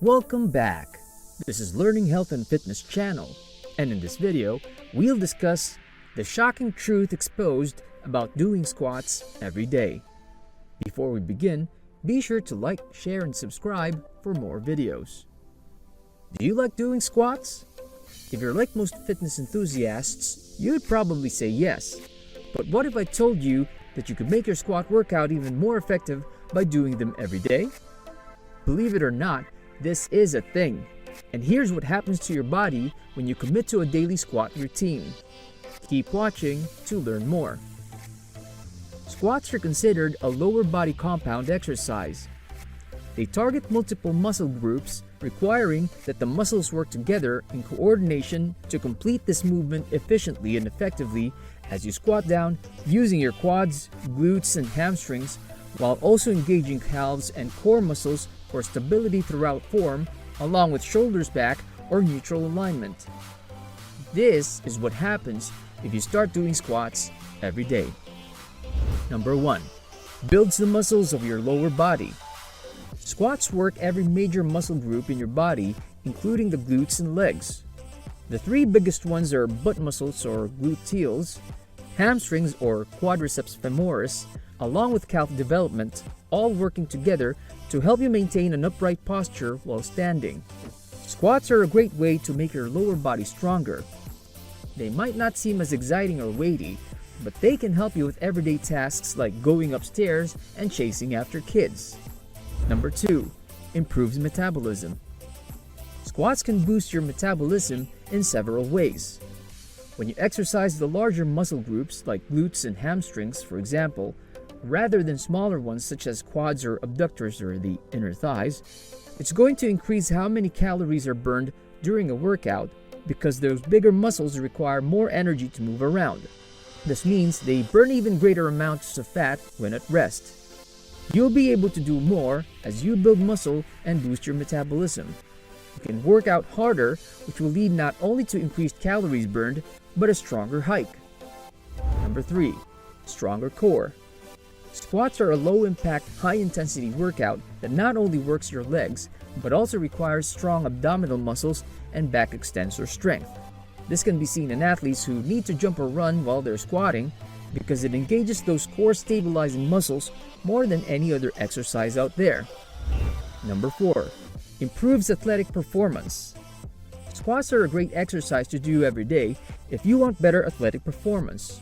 Welcome back. This is Learning Health and Fitness channel, and in this video, we'll discuss the shocking truth exposed about doing squats every day. Before we begin, be sure to like, share, and subscribe for more videos. Do you like doing squats? If you're like most fitness enthusiasts, you'd probably say yes. But what if I told you that you could make your squat workout even more effective by doing them every day? Believe it or not, this is a thing. And here's what happens to your body when you commit to a daily squat routine. Keep watching to learn more. Squats are considered a lower body compound exercise. They target multiple muscle groups, requiring that the muscles work together in coordination to complete this movement efficiently and effectively as you squat down using your quads, glutes, and hamstrings, while also engaging calves and core muscles for stability throughout form, along with shoulders back or neutral alignment. This is what happens if you start doing squats every day. Number 1. Builds the muscles of your lower body. Squats work every major muscle group in your body, including the glutes and legs. The three biggest ones are butt muscles or gluteals, hamstrings or quadriceps femoris, along with calf development, all working together to help you maintain an upright posture while standing. Squats are a great way to make your lower body stronger. They might not seem as exciting or weighty, but they can help you with everyday tasks like going upstairs and chasing after kids. Number 2. Improves metabolism. Squats can boost your metabolism in several ways. When you exercise the larger muscle groups like glutes and hamstrings, for example, rather than smaller ones such as quads or abductors or the inner thighs, it's going to increase how many calories are burned during a workout because those bigger muscles require more energy to move around. This means they burn even greater amounts of fat when at rest. You'll be able to do more as you build muscle and boost your metabolism. You can work out harder, which will lead not only to increased calories burned, but a stronger hike. Number 3. Stronger core. Squats are a low-impact, high-intensity workout that not only works your legs, but also requires strong abdominal muscles and back extensor strength. This can be seen in athletes who need to jump or run while they're squatting because it engages those core stabilizing muscles more than any other exercise out there. Number 4. Improves athletic performance. Squats are a great exercise to do every day if you want better athletic performance.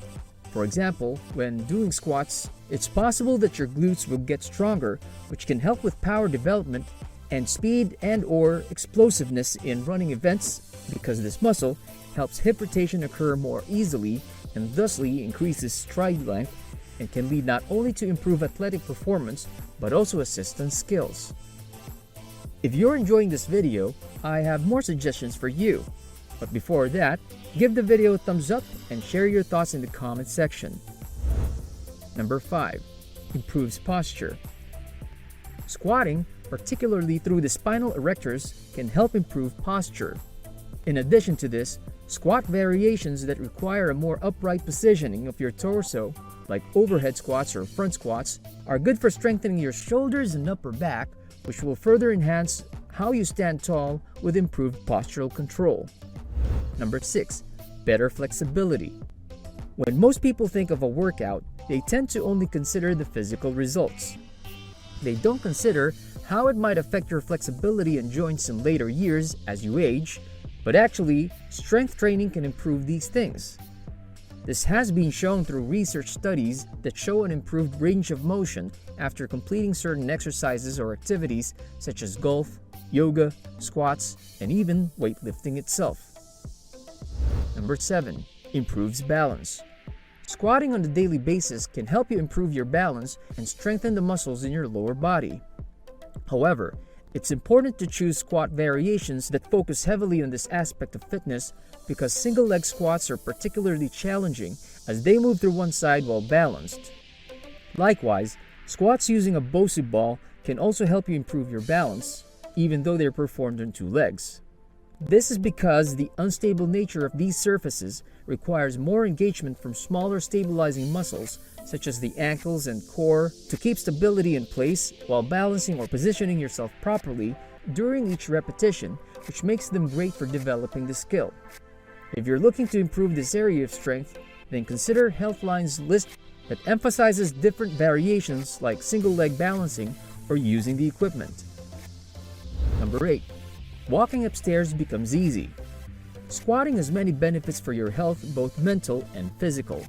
For example, when doing squats, it's possible that your glutes will get stronger, which can help with power development and speed and/or explosiveness in running events because this muscle helps hip rotation occur more easily and thusly increases stride length and can lead not only to improve athletic performance but also assistance skills. If you're enjoying this video, I have more suggestions for you. But before that, give the video a thumbs up and share your thoughts in the comment section. Number 5. Improves posture. Squatting, particularly through the spinal erectors, can help improve posture. In addition to this, squat variations that require a more upright positioning of your torso, like overhead squats or front squats, are good for strengthening your shoulders and upper back, which will further enhance how you stand tall with improved postural control. Number 6. Better flexibility. When most people think of a workout, they tend to only consider the physical results. They don't consider how it might affect your flexibility and joints in later years as you age, but actually, strength training can improve these things. This has been shown through research studies that show an improved range of motion after completing certain exercises or activities such as golf, yoga, squats, and even weightlifting itself. Number 7. Improves balance. Squatting on a daily basis can help you improve your balance and strengthen the muscles in your lower body. However, it's important to choose squat variations that focus heavily on this aspect of fitness because single leg squats are particularly challenging as they move through one side while balanced. Likewise, squats using a Bosu ball can also help you improve your balance, even though they're performed on two legs. This is because the unstable nature of these surfaces requires more engagement from smaller stabilizing muscles such as the ankles and core to keep stability in place while balancing or positioning yourself properly during each repetition, which makes them great for developing the skill. If you're looking to improve this area of strength, then consider Healthline's list that emphasizes different variations like single leg balancing or using the equipment. Number 8. Walking upstairs becomes easy. Squatting has many benefits for your health, both mental and physical.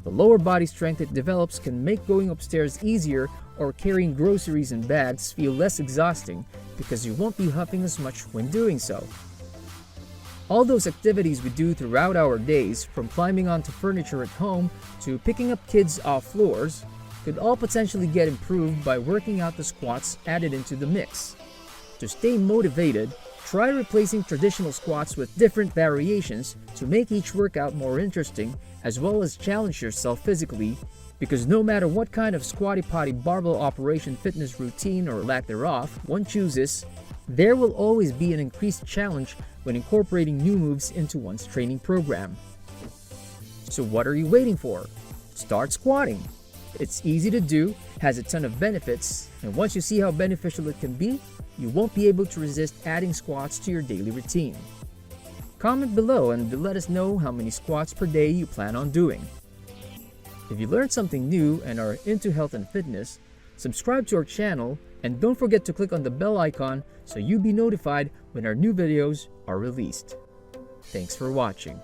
The lower body strength it develops can make going upstairs easier, or carrying groceries and bags feel less exhausting because you won't be huffing as much when doing so. All those activities we do throughout our days, from climbing onto furniture at home to picking up kids off floors, could all potentially get improved by working out the squats added into the mix. To stay motivated, try replacing traditional squats with different variations to make each workout more interesting, as well as challenge yourself physically, because no matter what kind of squatty potty barbell operation fitness routine or lack thereof one chooses, there will always be an increased challenge when incorporating new moves into one's training program. So what are you waiting for? Start squatting. It's easy to do, has a ton of benefits, and once you see how beneficial it can be, you won't be able to resist adding squats to your daily routine. Comment below and let us know how many squats per day you plan on doing. If you learned something new and are into health and fitness, subscribe to our channel and don't forget to click on the bell icon so you'll be notified when our new videos are released. Thanks for watching.